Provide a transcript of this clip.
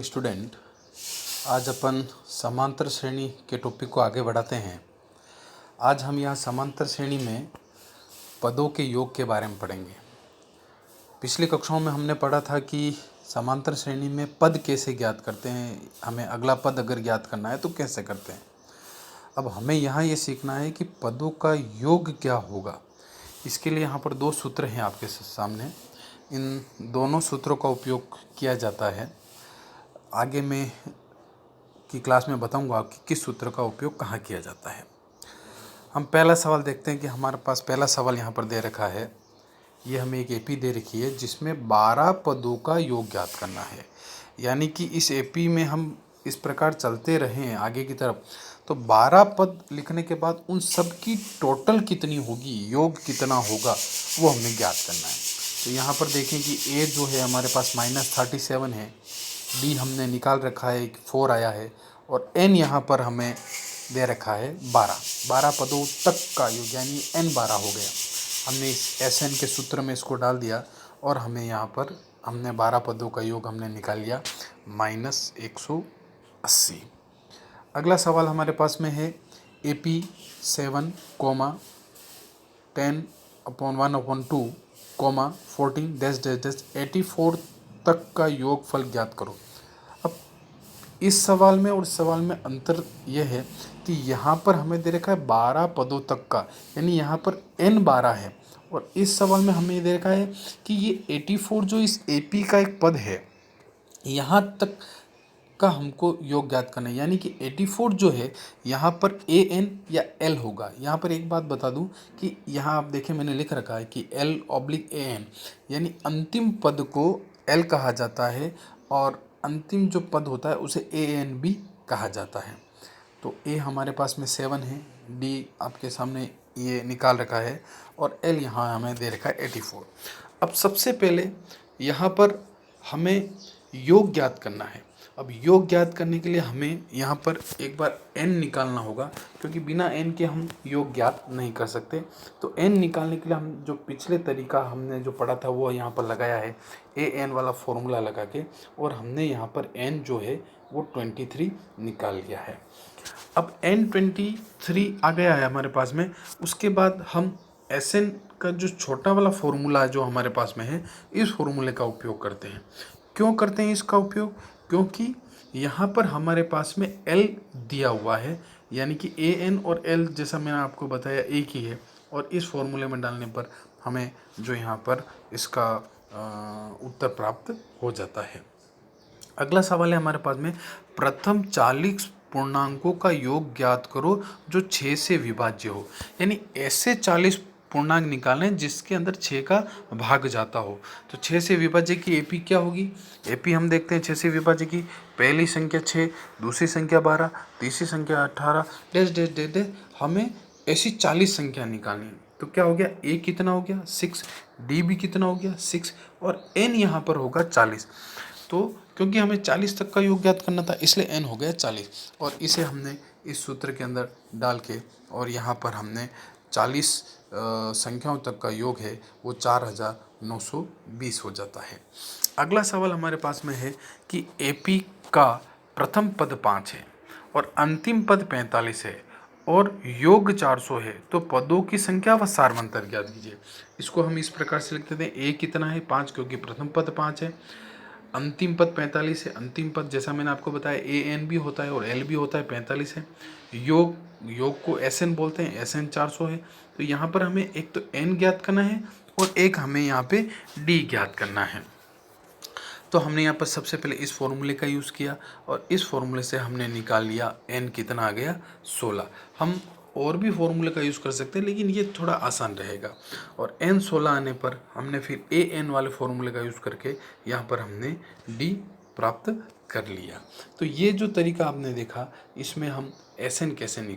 Student, आज अपन समांतर श्रेणी के टॉपिक को आगे बढ़ाते हैं। आज हम यहाँ समांतर श्रेणी में पदों के योग के बारे में पढ़ेंगे। पिछली कक्षाओं में हमने पढ़ा था कि समांतर श्रेणी में पद कैसे ज्ञात करते हैं, हमें अगला पद अगर ज्ञात करना है तो कैसे करते हैं। अब हमें यहाँ ये सीखना है कि पदों का योग क्या होगा। इसके लिए यहाँ पर दो सूत्र हैं आपके सामने। इन दोनों सूत्रों का उपयोग किया जाता है। आगे मैं की क्लास में बताऊंगा कि किस सूत्र का उपयोग कहाँ किया जाता है। हम पहला सवाल देखते हैं कि हमारे पास पहला सवाल यहाँ पर दे रखा है। ये हमें एक एपी दे रखी है जिसमें 12 पदों का योग ज्ञात करना है। यानी कि इस एपी में हम इस प्रकार चलते रहें आगे की तरफ तो 12 पद लिखने के बाद उन सब की टोटल कितनी होगी, योग कितना होगा, वो हमें ज्ञात करना है। तो यहाँ पर देखें कि ए जो है हमारे पास -37 है, डी हमने निकाल रखा है 4 आया है, और एन यहाँ पर हमें दे रखा है 12 पदों तक का योग, यानी एन 12 हो गया। हमने इस एस एन के सूत्र में इसको डाल दिया और हमें यहाँ पर हमने 12 पदों का योग हमने निकाल लिया -180। अगला सवाल हमारे पास में है AP 7, 10/1/2, 14 -84 तक का योगफल ज्ञात करो। अब इस सवाल में और इस सवाल में अंतर यह है कि यहाँ पर हमें दे रखा है 12 पदों तक का, यानी यहाँ पर n 12 है, और इस सवाल में हमें दे रखा है कि ये 84 जो इस AP का एक पद है, यहाँ तक का हमको योग ज्ञात करना है। यानी कि 84 जो है यहाँ पर AN या L होगा। यहाँ पर एक बात बता दूं कि यहाँ आप देखें मैंने लिख रखा है कि L/AN, यानी अंतिम पद को L कहा जाता है और अंतिम जो पद होता है उसे AN भी कहा जाता है। तो A हमारे पास में 7 है, D आपके सामने ये निकाल रखा है, और L यहाँ हमें दे रखा है 84। अब सबसे पहले यहाँ पर हमें योग ज्ञात करना है। अब योग ज्ञात करने के लिए हमें यहाँ पर एक बार n निकालना होगा, क्योंकि बिना n के हम योग ज्ञात नहीं कर सकते। तो n निकालने के लिए हम जो पिछले तरीका हमने जो पढ़ा था वो यहाँ पर लगाया है, AN वाला फॉर्मूला लगा के, और हमने यहाँ पर n जो है वो 23 निकाल लिया है। अब n 23 आ गया है हमारे पास में। उसके बाद हम SN का जो छोटा वाला फॉर्मूला जो हमारे पास में है, इस फॉर्मूले का उपयोग करते हैं। क्यों करते हैं इसका उपयोग? क्योंकि यहाँ पर हमारे पास में L दिया हुआ है, यानी कि AN और L जैसा मैंने आपको बताया एक ही है, और इस फॉर्मूले में डालने पर हमें जो यहाँ पर इसका उत्तर प्राप्त हो जाता है। अगला सवाल है हमारे पास में, प्रथम 40 पूर्णांकों का योग ज्ञात करो जो 6 से विभाज्य हो। यानी ऐसे 40 पूर्णांक निकालें जिसके अंदर 6 का भाग जाता हो। तो 6 से विभाज्य की AP क्या होगी? AP हम देखते हैं 6 से विभाज्य की, पहली संख्या 6, दूसरी संख्या 12, तीसरी संख्या 18, डैश डैश डैश डैश, हमें ऐसी 40 संख्या निकालनी है। तो क्या हो गया, A कितना हो गया 6, D भी कितना हो गया 6, और N यहाँ पर होगा 40। तो क्योंकि हमें 40 तक का योग ज्ञात करना था इसलिए n हो गया 40, और इसे हमने इस सूत्र के अंदर डाल के, और यहाँ पर हमने 40 संख्याओं तक का योग है वो 4920 हो जाता है। अगला सवाल हमारे पास में है कि AP का प्रथम पद 5 है और अंतिम पद 45 है और योग 400 है, तो पदों की संख्या व सारवंतर ज्ञात कीजिए। इसको हम इस प्रकार से लिख देते हैं, A कितना है 5, क्योंकि प्रथम पद 5 है, अंतिम पद 45 है। अंतिम पद जैसा मैंने आपको बताया AN भी होता है और L भी होता है, 45 है। योग को SN बोलते हैं, SN 400 है। तो यहाँ पर हमें एक तो N ज्ञात करना है और एक हमें यहाँ पे D ज्ञात करना है। तो हमने यहाँ पर सबसे पहले इस फॉर्मूले का यूज़ किया और इस फॉर्मूले से हमने निकाल लिया N कितना आ गया 16। हम और भी फॉर्मूले का यूज़ कर सकते हैं लेकिन ये थोड़ा आसान रहेगा। और N 16 आने पर हमने फिर AN वाले फॉर्मूले का यूज़ करके यहाँ पर हमने D प्राप्त कर लिया। तो ये जो तरीका आपने देखा इसमें हम SN कैसे निकाल